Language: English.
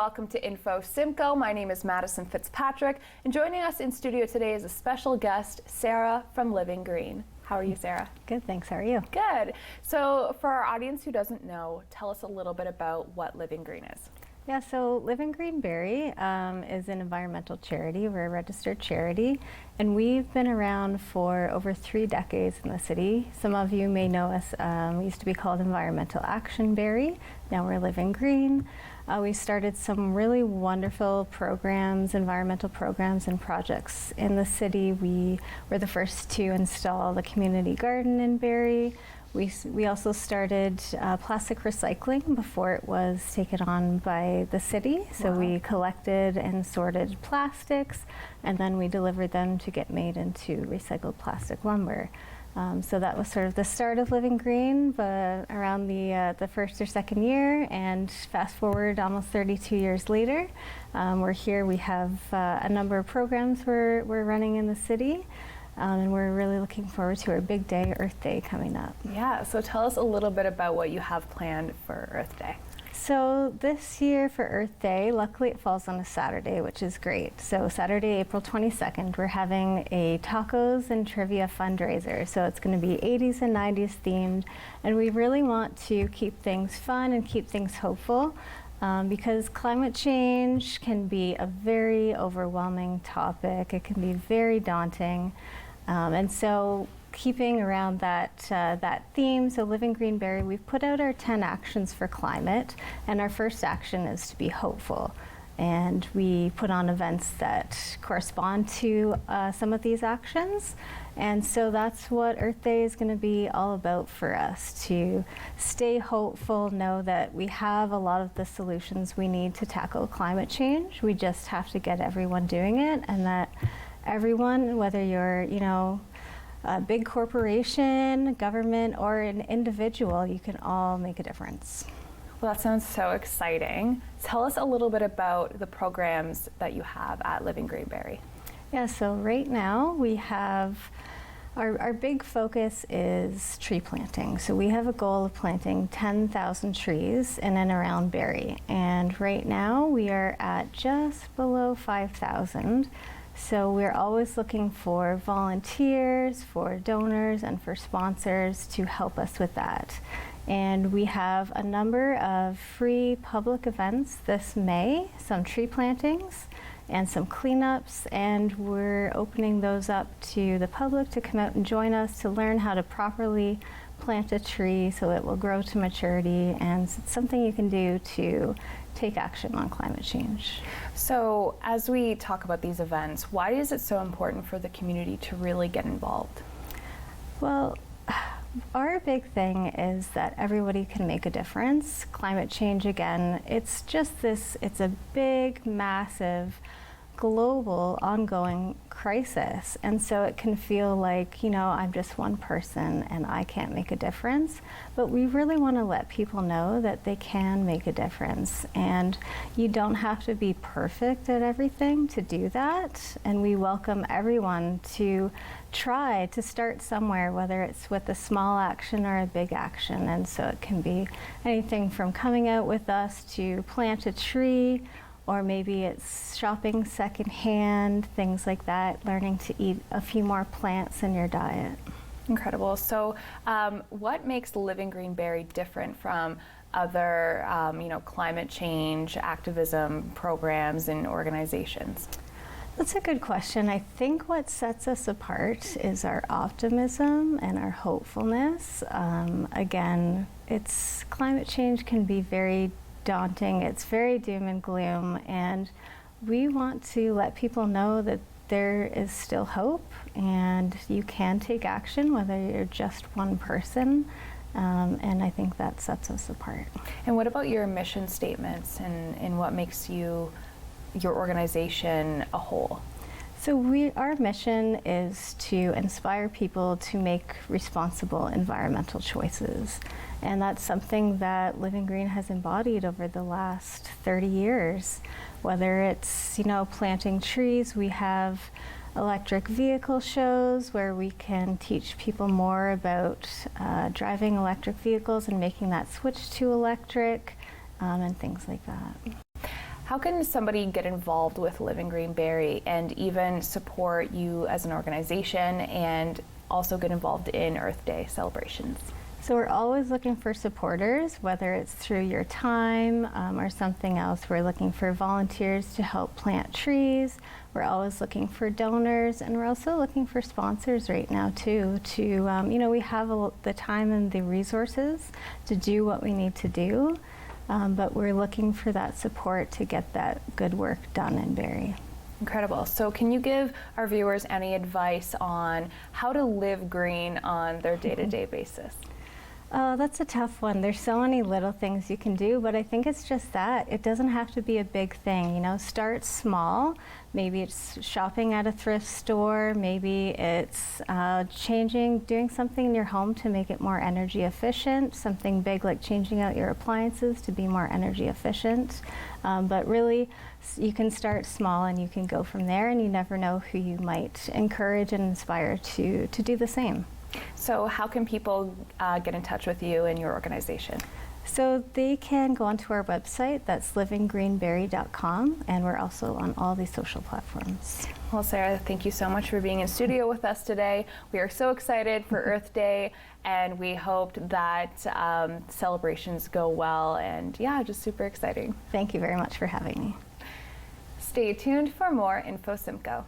welcome to Info Simcoe. My name is Madison Fitzpatrick, and joining us in studio today is a special guest, Sarah from Living Green. How are you, Sarah? Good, thanks. How are you? Good. So for our audience who doesn't know, tell us a little bit about what Living Green is. Yeah, so Living Green Barrie is an environmental charity. We're a registered charity, and we've been around for over 3 decades in the city. Some of you may know us. We used to be called Environmental Action Barrie. Now we're Living Green. We started some really wonderful programs, environmental programs and projects in the city. We were the first to install the community garden in Barrie. We also started plastic recycling before it was taken on by the city. So we collected and sorted plastics, and then we delivered them to get made into recycled plastic lumber. So that was sort of the start of Living Green, but around the first or second year, and fast forward almost 32 years later, we're here. We have a number of programs we're running in the city. And we're really looking forward to our big day, Earth Day, coming up. Yeah, so tell us a little bit about what you have planned for Earth Day. So this year for Earth Day, luckily it falls on a Saturday, which is great. So Saturday, April 22nd, we're having a tacos and trivia fundraiser. So it's going to be 80s and 90s themed, and we really want to keep things fun and keep things hopeful. Because climate change can be a very overwhelming topic. It can be very daunting. And so keeping around that theme, so Living Green Barrie, we've put out our 10 actions for climate, and our first action is to be hopeful. And we put on events that correspond to some of these actions. And so that's what Earth Day is going to be all about for us, to stay hopeful, know that we have a lot of the solutions we need to tackle climate change. We just have to get everyone doing it, and that everyone, whether you're, a big corporation, government, or an individual, you can all make a difference. Well, that sounds so exciting. Tell us a little bit about the programs that you have at Living Green Barrie. Yeah, so right now we have our big focus is tree planting. So we have a goal of planting 10,000 trees in and around Barrie. And right now we are at just below 5,000. So we're always looking for volunteers, for donors, and for sponsors to help us with that. And we have a number of free public events this May, some tree plantings and some cleanups, and we're opening those up to the public to come out and join us to learn how to properly plant a tree so it will grow to maturity, and it's something you can do to take action on climate change. So as we talk about these events, why is it so important for the community to really get involved? Well, our big thing is that everybody can make a difference. Climate change, again, it's a big, massive, global, ongoing crisis. And so it can feel like, I'm just one person and I can't make a difference. But we really want to let people know that they can make a difference. And you don't have to be perfect at everything to do that. And we welcome everyone to try to start somewhere, whether it's with a small action or a big action. And so it can be anything from coming out with us to plant a tree, or maybe it's shopping secondhand, things like that, learning to eat a few more plants in your diet. Incredible. So what makes Living Green Barrie different from other climate change activism programs and organizations? That's a good question. I think what sets us apart is our optimism and our hopefulness. Again, climate change can be very daunting. It's very doom and gloom, and we want to let people know that there is still hope and you can take action whether you're just one person, and I think that sets us apart. And what about your mission statements and what makes your organization a whole? So our mission is to inspire people to make responsible environmental choices. And that's something that Living Green has embodied over the last 30 years. Whether it's, planting trees, we have electric vehicle shows where we can teach people more about driving electric vehicles and making that switch to electric, and things like that. How can somebody get involved with Living Green Barrie and even support you as an organization and also get involved in Earth Day celebrations? So we're always looking for supporters, whether it's through your time or something else. We're looking for volunteers to help plant trees. We're always looking for donors, and we're also looking for sponsors right now too. We have the time and the resources to do what we need to do, but we're looking for that support to get that good work done in Barrie. Incredible. So can you give our viewers any advice on how to live green on their day-to-day basis? Oh, that's a tough one. There's so many little things you can do, but I think it's just that. It doesn't have to be a big thing, start small. Maybe it's shopping at a thrift store, maybe it's doing something in your home to make it more energy efficient, something big like changing out your appliances to be more energy efficient. But really, you can start small and you can go from there, and you never know who you might encourage and inspire to do the same. So how can people get in touch with you and your organization? So they can go onto our website, that's livinggreenbarrie.com, and we're also on all these social platforms. Well, Sarah, thank you so much for being in studio with us today. We are so excited for Earth Day, and we hope that celebrations go well, and yeah, just super exciting. Thank you very much for having me. Stay tuned for more Info Simcoe.